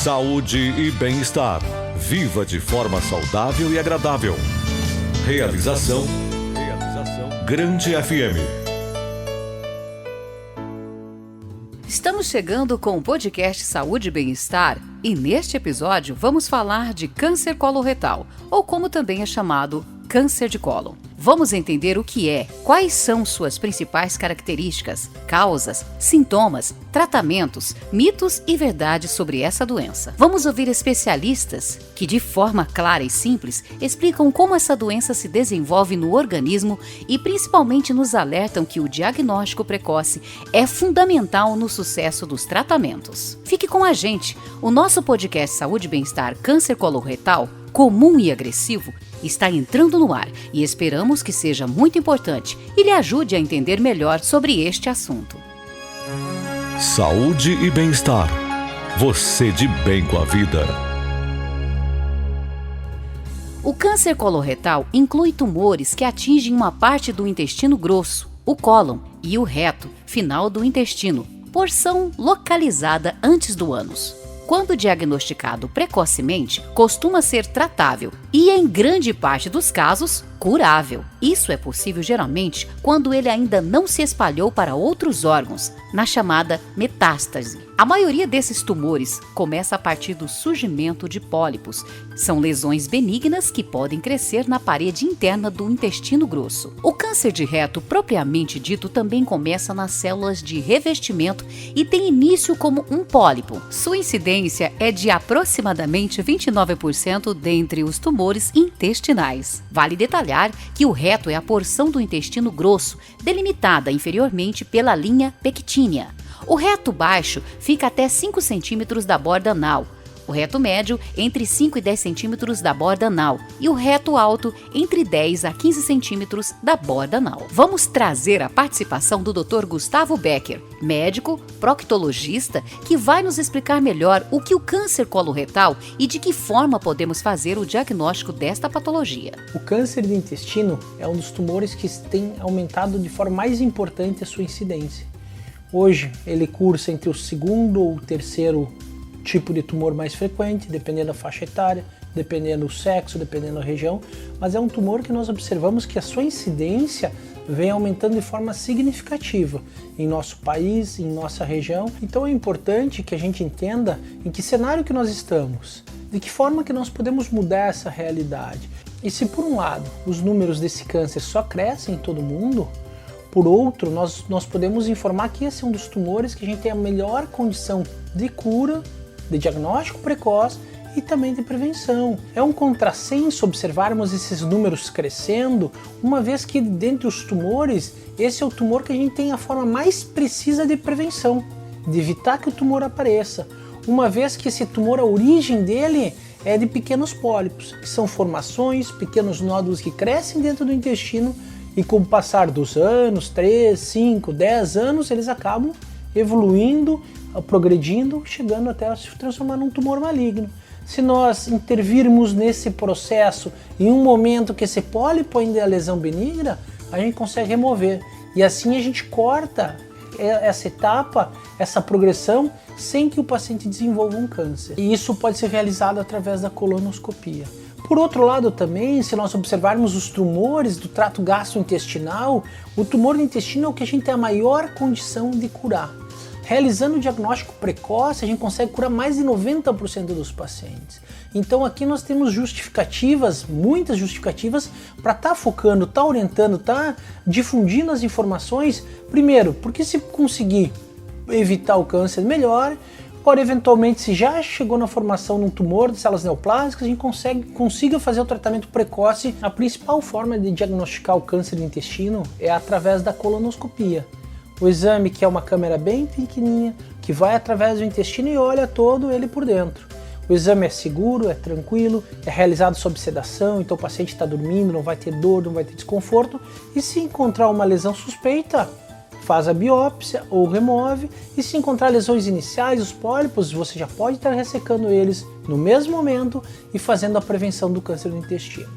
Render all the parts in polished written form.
Saúde e bem-estar. Viva de forma saudável e agradável. Realização Grande FM. Estamos chegando com o podcast Saúde e Bem-Estar e neste episódio vamos falar de câncer coloretal, ou como também é chamado, câncer de cólon. Vamos entender o que é, quais são suas principais características, causas, sintomas, tratamentos, mitos e verdades sobre essa doença. Vamos ouvir especialistas que, de forma clara e simples, explicam como essa doença se desenvolve no organismo e principalmente nos alertam que o diagnóstico precoce é fundamental no sucesso dos tratamentos. Fique com a gente! O nosso podcast Saúde e Bem-Estar Câncer Coloretal, comum e agressivo, está entrando no ar e esperamos que seja muito importante e lhe ajude a entender melhor sobre este assunto. Saúde e bem-estar. Você de bem com a vida. O câncer coloretal inclui tumores que atingem uma parte do intestino grosso, o cólon, e o reto, final do intestino, porção localizada antes do ânus. Quando diagnosticado precocemente, costuma ser tratável e, em grande parte dos casos, curável. Isso é possível geralmente quando ele ainda não se espalhou para outros órgãos, na chamada metástase. A maioria desses tumores começa a partir do surgimento de pólipos. São lesões benignas que podem crescer na parede interna do intestino grosso. O câncer de reto, propriamente dito, também começa nas células de revestimento e tem início como um pólipo. Sua incidência é de aproximadamente 29% dentre os tumores intestinais. Vale detalhar que o reto é a porção do intestino grosso, delimitada inferiormente pela linha pectínea. O reto baixo fica até 5 centímetros da borda anal, o reto médio entre 5 e 10 centímetros da borda anal e o reto alto entre 10 a 15 centímetros da borda anal. Vamos trazer a participação do Dr. Gustavo Becker, médico proctologista, que vai nos explicar melhor o que o câncer coloretal e de que forma podemos fazer o diagnóstico desta patologia. O câncer de intestino é um dos tumores que tem aumentado de forma mais importante a sua incidência. Hoje ele cursa entre o segundo ou o terceiro tipo de tumor mais frequente, dependendo da faixa etária, dependendo do sexo, dependendo da região, mas é um tumor que nós observamos que a sua incidência vem aumentando de forma significativa em nosso país, em nossa região. Então é importante que a gente entenda em que cenário que nós estamos, de que forma que nós podemos mudar essa realidade. E se por um lado os números desse câncer só crescem em todo mundo, por outro, nós podemos informar que esse é um dos tumores que a gente tem a melhor condição de cura, de diagnóstico precoce e também de prevenção. É um contrassenso observarmos esses números crescendo, uma vez que dentre os tumores, esse é o tumor que a gente tem a forma mais precisa de prevenção, de evitar que o tumor apareça, uma vez que esse tumor, a origem dele é de pequenos pólipos, que são formações, pequenos nódulos que crescem dentro do intestino e com o passar dos anos, 3, 5, 10 anos, eles acabam evoluindo, progredindo, chegando até se transformar num tumor maligno. Se nós intervirmos nesse processo em um momento que esse pólipo ainda é a lesão benigna, a gente consegue remover. E assim a gente corta essa etapa, essa progressão, sem que o paciente desenvolva um câncer. E isso pode ser realizado através da colonoscopia. Por outro lado também, se nós observarmos os tumores do trato gastrointestinal, o tumor do intestino é o que a gente tem a maior condição de curar. Realizando o diagnóstico precoce, a gente consegue curar mais de 90% dos pacientes. Então aqui nós temos justificativas, muitas justificativas, para estar focando, estar orientando, estar difundindo as informações. Primeiro, porque se conseguir evitar o câncer, melhor. Agora, eventualmente, se já chegou na formação de um tumor de células neoplásicas, a gente consiga fazer o tratamento precoce. A principal forma de diagnosticar o câncer do intestino é através da colonoscopia. O exame, que é uma câmera bem pequenininha, que vai através do intestino e olha todo ele por dentro. O exame é seguro, é tranquilo, é realizado sob sedação, então o paciente está dormindo, não vai ter dor, não vai ter desconforto. E se encontrar uma lesão suspeita, faz a biópsia ou remove, e se encontrar lesões iniciais, os pólipos, você já pode estar ressecando eles no mesmo momento e fazendo a prevenção do câncer do intestino.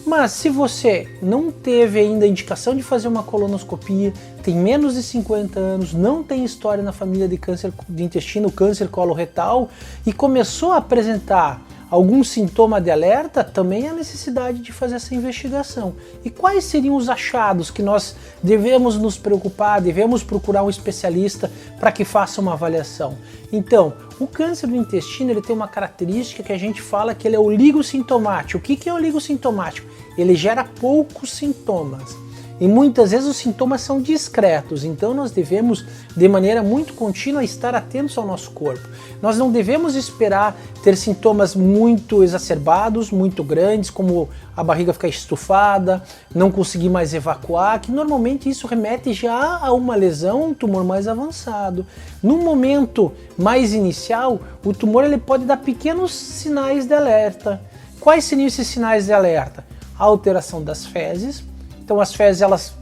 Mas se você não teve ainda a indicação de fazer uma colonoscopia, tem menos de 50 anos, não tem história na família de câncer de intestino, câncer coloretal, e começou a apresentar algum sintoma de alerta, também há necessidade de fazer essa investigação. E quais seriam os achados que nós devemos nos preocupar, devemos procurar um especialista para que faça uma avaliação? Então, o câncer do intestino ele tem uma característica que a gente fala que ele é oligossintomático. O que é oligossintomático? Ele gera poucos sintomas. E muitas vezes os sintomas são discretos, então nós devemos, de maneira muito contínua, estar atentos ao nosso corpo. Nós não devemos esperar ter sintomas muito exacerbados, muito grandes, como a barriga ficar estufada, não conseguir mais evacuar, que normalmente isso remete já a uma lesão, um tumor mais avançado. No momento mais inicial, o tumor ele pode dar pequenos sinais de alerta. Quais seriam esses sinais de alerta? A alteração das fezes. Então as fezes elas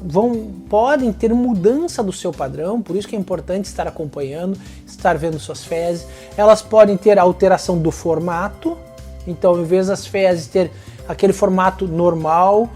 podem ter mudança do seu padrão, por isso que é importante estar acompanhando, estar vendo suas fezes. Elas podem ter alteração do formato, então em vez das fezes ter aquele formato normal,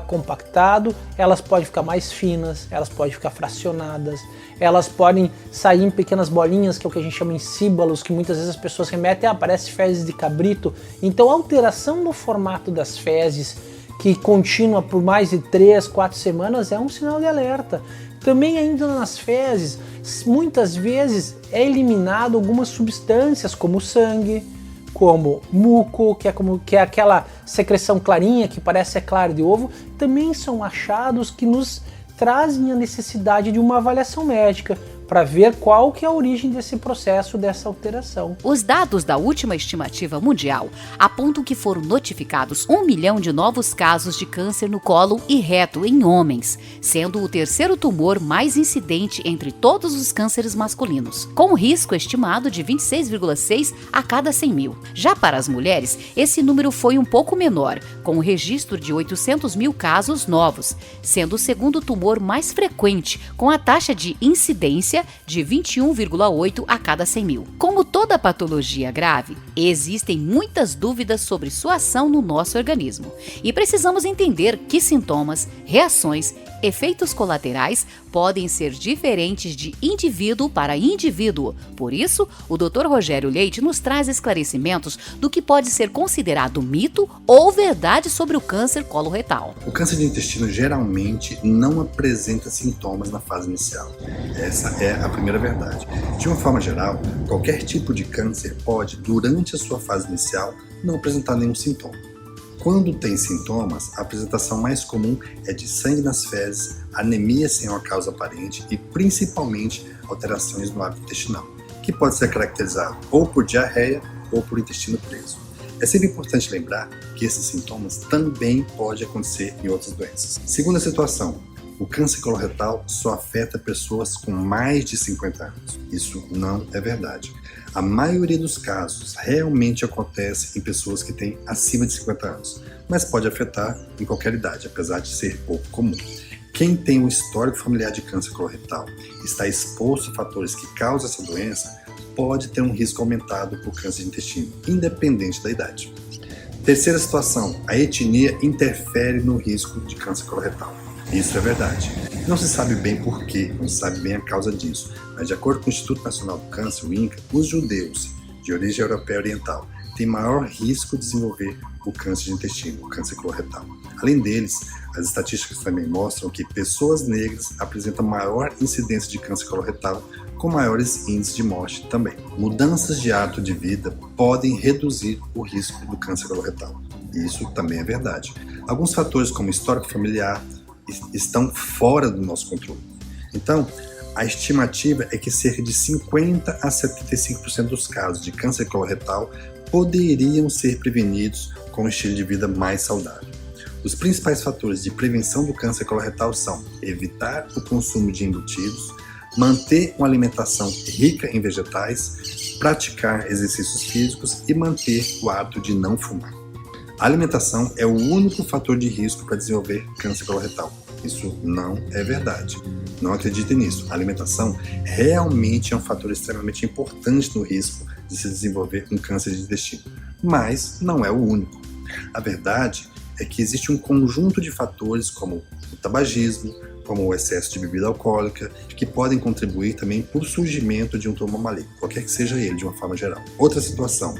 compactado, elas podem ficar mais finas, elas podem ficar fracionadas, elas podem sair em pequenas bolinhas, que é o que a gente chama em síbalos, que muitas vezes as pessoas remetem, parece fezes de cabrito. Então a alteração no formato das fezes, que contínua por mais de 3, 4 semanas, é um sinal de alerta. Também ainda nas fezes, muitas vezes é eliminado algumas substâncias como sangue, como muco, que é aquela secreção clarinha que parece clara de ovo, também são achados que nos trazem a necessidade de uma avaliação médica para ver qual que é a origem desse processo, dessa alteração. Os dados da última estimativa mundial apontam que foram notificados 1 milhão de novos casos de câncer no colo e reto em homens, sendo o terceiro tumor mais incidente entre todos os cânceres masculinos, com um risco estimado de 26,6 a cada 100 mil. Já para as mulheres, esse número foi um pouco menor, com o registro de 800 mil casos novos, sendo o segundo tumor mais frequente, com a taxa de incidência de 21,8 a cada 100 mil. Como toda patologia grave, existem muitas dúvidas sobre sua ação no nosso organismo e precisamos entender que sintomas, reações, efeitos colaterais podem ser diferentes de indivíduo para indivíduo. Por isso, o Dr. Rogério Leite nos traz esclarecimentos do que pode ser considerado mito ou verdade sobre o câncer coloretal. O câncer de intestino geralmente não apresenta sintomas na fase inicial. Essa é a primeira verdade. De uma forma geral, qualquer tipo de câncer pode, durante a sua fase inicial, não apresentar nenhum sintoma. Quando tem sintomas, a apresentação mais comum é de sangue nas fezes, anemia sem uma causa aparente e principalmente alterações no hábito intestinal, que pode ser caracterizado ou por diarreia ou por intestino preso. É sempre importante lembrar que esses sintomas também podem acontecer em outras doenças. Segunda situação, o câncer coloretal só afeta pessoas com mais de 50 anos. Isso não é verdade. A maioria dos casos realmente acontece em pessoas que têm acima de 50 anos, mas pode afetar em qualquer idade, apesar de ser pouco comum. Quem tem um histórico familiar de câncer coloretal e está exposto a fatores que causam essa doença, pode ter um risco aumentado por câncer de intestino, independente da idade. Terceira situação, a etnia interfere no risco de câncer coloretal. Isso é verdade. Não se sabe bem por quê, não se sabe bem a causa disso, mas de acordo com o Instituto Nacional do Câncer, o INCA, os judeus de origem europeia oriental têm maior risco de desenvolver o câncer de intestino, o câncer coloretal. Além deles, as estatísticas também mostram que pessoas negras apresentam maior incidência de câncer coloretal, com maiores índices de morte também. Mudanças de hábito de vida podem reduzir o risco do câncer coloretal. Isso também é verdade. Alguns fatores como histórico familiar estão fora do nosso controle. Então, a estimativa é que cerca de 50 a 75% dos casos de câncer coloretal poderiam ser prevenidos com um estilo de vida mais saudável. Os principais fatores de prevenção do câncer coloretal são evitar o consumo de embutidos, manter uma alimentação rica em vegetais, praticar exercícios físicos e manter o hábito de não fumar. A alimentação é o único fator de risco para desenvolver câncer coloretal. Isso não é verdade. Não acreditem nisso. A alimentação realmente é um fator extremamente importante no risco de se desenvolver um câncer de intestino, mas não é o único. A verdade é que existe um conjunto de fatores como o tabagismo, como o excesso de bebida alcoólica, que podem contribuir também para o surgimento de um tumor maligno, qualquer que seja ele, de uma forma geral. Outra situação,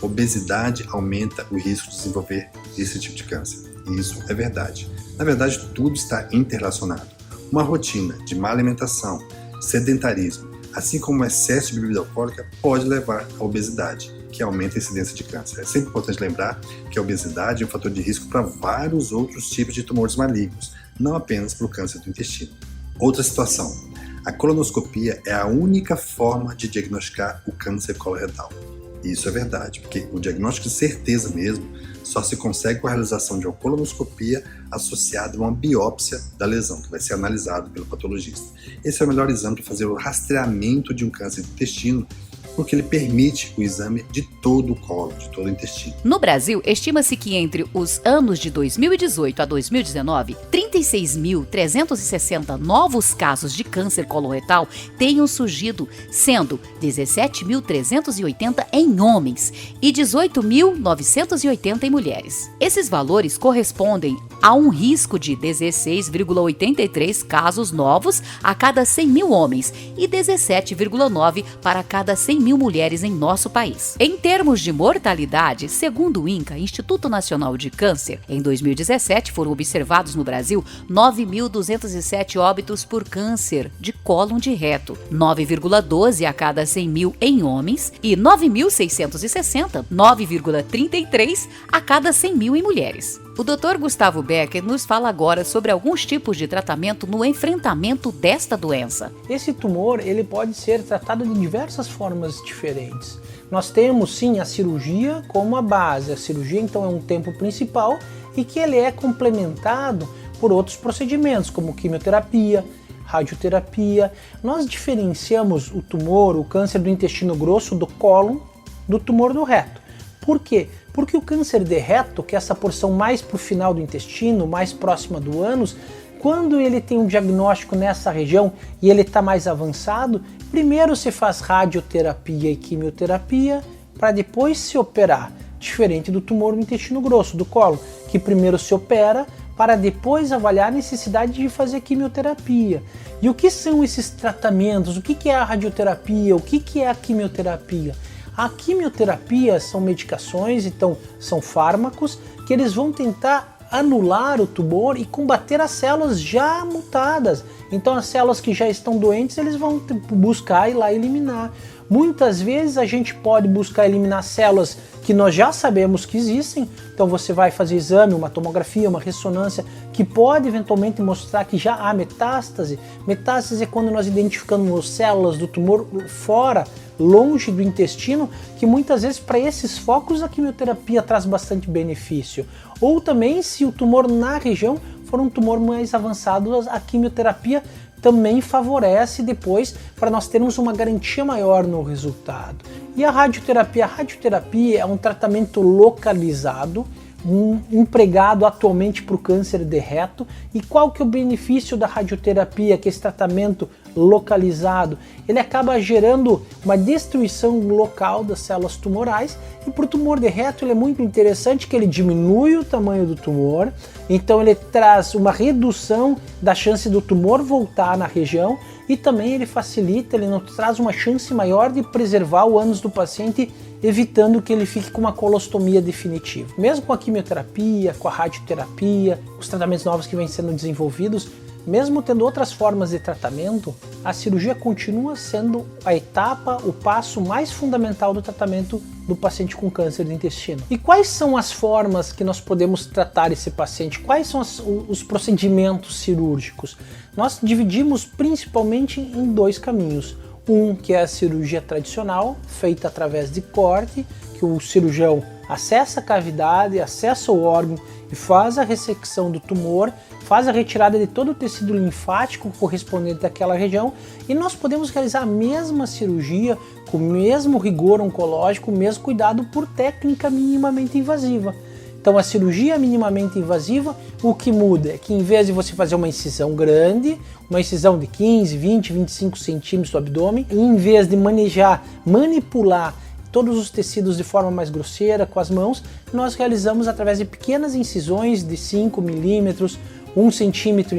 obesidade aumenta o risco de desenvolver esse tipo de câncer. E isso é verdade. Na verdade, tudo está interrelacionado. Uma rotina de má alimentação, sedentarismo, assim como o excesso de bebida alcoólica, pode levar à obesidade, que aumenta a incidência de câncer. É sempre importante lembrar que a obesidade é um fator de risco para vários outros tipos de tumores malignos, não apenas para o câncer do intestino. Outra situação, a colonoscopia é a única forma de diagnosticar o câncer coloretal. Isso é verdade, porque o diagnóstico de certeza mesmo só se consegue com a realização de uma colonoscopia associada a uma biópsia da lesão, que vai ser analisado pelo patologista. Esse é o melhor exame para fazer o rastreamento de um câncer do intestino, porque ele permite o exame de todo o colo, de todo o intestino. No Brasil, estima-se que entre os anos de 2018 a 2019, 36.360 novos casos de câncer coloretal tenham surgido, sendo 17.380 em homens e 18.980 em mulheres. Esses valores correspondem a um risco de 16,83 casos novos a cada 100 mil homens e 17,9 para cada 100 mil mulheres em nosso país. Em termos de mortalidade, segundo o INCA, Instituto Nacional de Câncer, em 2017 foram observados no Brasil 9.207 óbitos por câncer de cólon de reto, 9,12 a cada 100 mil em homens e 9.660, 9,33 a cada 100 mil em mulheres. O Dr. Gustavo Becker nos fala agora sobre alguns tipos de tratamento no enfrentamento desta doença. Esse tumor ele pode ser tratado de diversas formas diferentes. Nós temos sim a cirurgia como a base. A cirurgia então é um tempo principal e que ele é complementado por outros procedimentos como quimioterapia, radioterapia. Nós diferenciamos o tumor, o câncer do intestino grosso, do cólon, do tumor do reto. Por quê? Porque o câncer de reto, que é essa porção mais para o final do intestino, mais próxima do ânus, quando ele tem um diagnóstico nessa região e ele está mais avançado, primeiro se faz radioterapia e quimioterapia para depois se operar, diferente do tumor do intestino grosso, do cólon, que primeiro se opera para depois avaliar a necessidade de fazer quimioterapia. E o que são esses tratamentos? O que é a radioterapia? O que é a quimioterapia? A quimioterapia são medicações, então são fármacos que eles vão tentar anular o tumor e combater as células já mutadas. Então as células que já estão doentes eles vão buscar ir lá eliminar. Muitas vezes a gente pode buscar eliminar células que nós já sabemos que existem, então você vai fazer exame, uma tomografia, uma ressonância, que pode eventualmente mostrar que já há metástase. Metástase é quando nós identificamos células do tumor fora, longe do intestino, que muitas vezes para esses focos a quimioterapia traz bastante benefício. Ou também se o tumor na região for um tumor mais avançado, a quimioterapia também favorece depois para nós termos uma garantia maior no resultado. E a radioterapia é um tratamento localizado, empregado atualmente para o câncer de reto. E qual que é o benefício da radioterapia, que é esse tratamento localizado? Ele acaba gerando uma destruição local das células tumorais, e para o tumor de reto ele é muito interessante que ele diminui o tamanho do tumor, então ele traz uma redução da chance do tumor voltar na região, e também ele facilita, ele nos traz uma chance maior de preservar o ânus do paciente, evitando que ele fique com uma colostomia definitiva. Mesmo com a quimioterapia, com a radioterapia, os tratamentos novos que vêm sendo desenvolvidos, mesmo tendo outras formas de tratamento, a cirurgia continua sendo a etapa, o passo mais fundamental do tratamento do paciente com câncer do intestino. E quais são as formas que nós podemos tratar esse paciente? Quais são os procedimentos cirúrgicos? Nós dividimos principalmente em dois caminhos. Um que é a cirurgia tradicional, feita através de corte, que o cirurgião acessa a cavidade, acessa o órgão e faz a ressecção do tumor, faz a retirada de todo o tecido linfático correspondente àquela região, e nós podemos realizar a mesma cirurgia com o mesmo rigor oncológico, o mesmo cuidado por técnica minimamente invasiva. Então a cirurgia minimamente invasiva, o que muda é que em vez de você fazer uma incisão grande, uma incisão de 15, 20, 25 centímetros do abdômen, em vez de manipular todos os tecidos de forma mais grosseira com as mãos, nós realizamos através de pequenas incisões de 5 milímetros, 1,5 centímetro,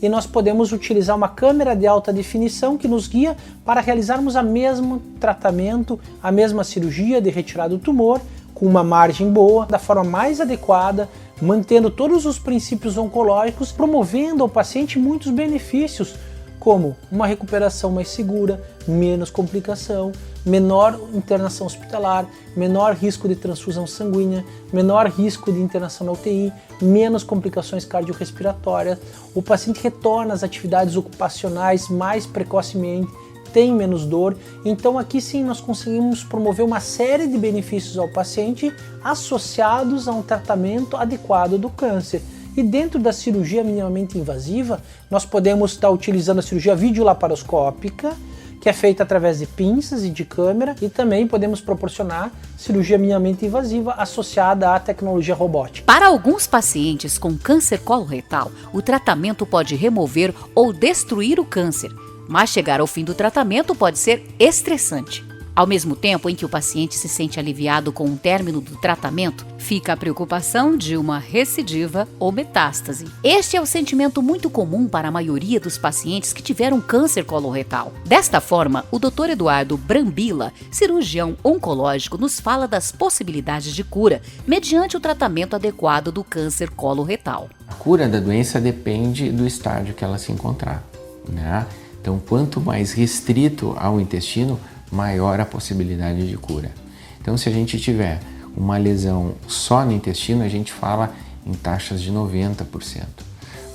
e nós podemos utilizar uma câmera de alta definição que nos guia para realizarmos o mesmo tratamento, a mesma cirurgia de retirada do tumor, com uma margem boa, da forma mais adequada, mantendo todos os princípios oncológicos, promovendo ao paciente muitos benefícios, como uma recuperação mais segura, menos complicação, menor internação hospitalar, menor risco de transfusão sanguínea, menor risco de internação na UTI, menos complicações cardiorrespiratórias, o paciente retorna às atividades ocupacionais mais precocemente, tem menos dor. Então aqui sim nós conseguimos promover uma série de benefícios ao paciente associados a um tratamento adequado do câncer. E dentro da cirurgia minimamente invasiva, nós podemos estar utilizando a cirurgia videolaparoscópica, que é feita através de pinças e de câmera, e também podemos proporcionar cirurgia minimamente invasiva associada à tecnologia robótica. Para alguns pacientes com câncer coloretal, o tratamento pode remover ou destruir o câncer, mas chegar ao fim do tratamento pode ser estressante. Ao mesmo tempo em que o paciente se sente aliviado com o término do tratamento, fica a preocupação de uma recidiva ou metástase. Este é o sentimento muito comum para a maioria dos pacientes que tiveram câncer coloretal. Desta forma, o Dr. Eduardo Brambilla, cirurgião oncológico, nos fala das possibilidades de cura mediante o tratamento adequado do câncer coloretal. A cura da doença depende do estágio que ela se encontrar, né? Então, quanto mais restrito ao intestino, maior a possibilidade de cura. Então, se a gente tiver uma lesão só no intestino, a gente fala em taxas de 90%.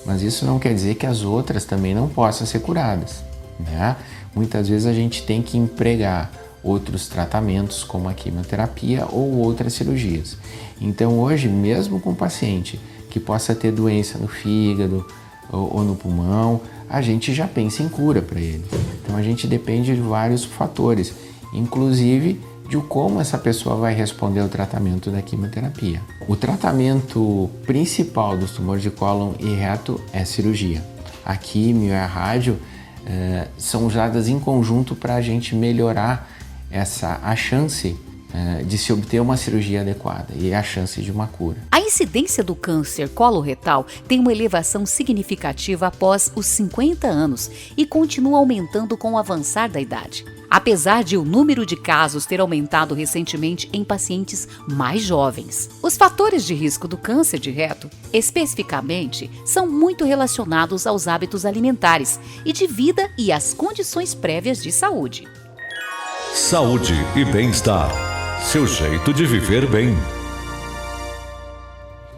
Mas isso não quer dizer que as outras também não possam ser curadas, né? Muitas vezes a gente tem que empregar outros tratamentos, como a quimioterapia ou outras cirurgias. Então, hoje, mesmo com paciente que possa ter doença no fígado ou no pulmão, a gente já pensa em cura para ele. Então a gente depende de vários fatores, inclusive de como essa pessoa vai responder ao tratamento da quimioterapia. O tratamento principal dos tumores de cólon e reto é cirurgia. A quimio e a rádio são usadas em conjunto para a gente melhorar a chance de se obter uma cirurgia adequada e a chance de uma cura. A incidência do câncer coloretal tem uma elevação significativa após os 50 anos e continua aumentando com o avançar da idade. Apesar de o número de casos ter aumentado recentemente em pacientes mais jovens. Os fatores de risco do câncer de reto, especificamente, são muito relacionados aos hábitos alimentares e de vida e às condições prévias de saúde. Saúde e bem-estar. Seu jeito de viver bem.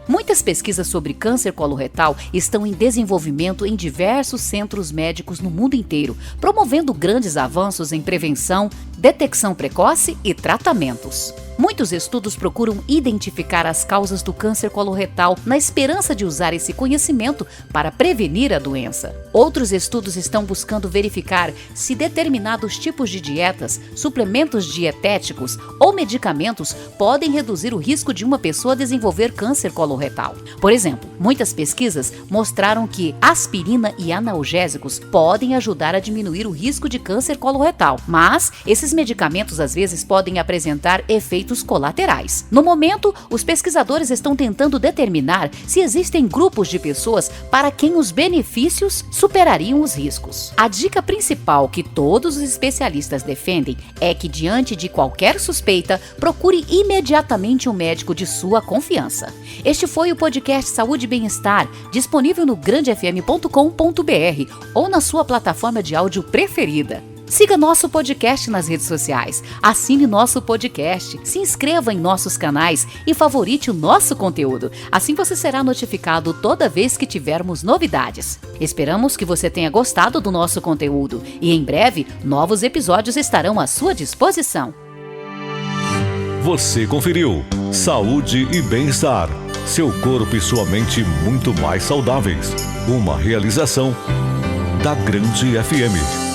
Muitas pesquisas sobre câncer coloretal estão em desenvolvimento em diversos centros médicos no mundo inteiro, promovendo grandes avanços em prevenção, detecção precoce e tratamentos. Muitos estudos procuram identificar as causas do câncer coloretal na esperança de usar esse conhecimento para prevenir a doença. Outros estudos estão buscando verificar se determinados tipos de dietas, suplementos dietéticos ou medicamentos podem reduzir o risco de uma pessoa desenvolver câncer coloretal. Por exemplo, muitas pesquisas mostraram que aspirina e analgésicos podem ajudar a diminuir o risco de câncer coloretal, mas esses medicamentos às vezes podem apresentar efeitos colaterais. No momento, os pesquisadores estão tentando determinar se existem grupos de pessoas para quem os benefícios superariam os riscos. A dica principal que todos os especialistas defendem é que, diante de qualquer suspeita, procure imediatamente um médico de sua confiança. Este foi o podcast Saúde e Bem-Estar, disponível no grandefm.com.br ou na sua plataforma de áudio preferida. Siga nosso podcast nas redes sociais, assine nosso podcast, se inscreva em nossos canais e favorite o nosso conteúdo. Assim você será notificado toda vez que tivermos novidades. Esperamos que você tenha gostado do nosso conteúdo e em breve novos episódios estarão à sua disposição. Você conferiu Saúde e Bem-Estar. Seu corpo e sua mente muito mais saudáveis. Uma realização da Grande FM.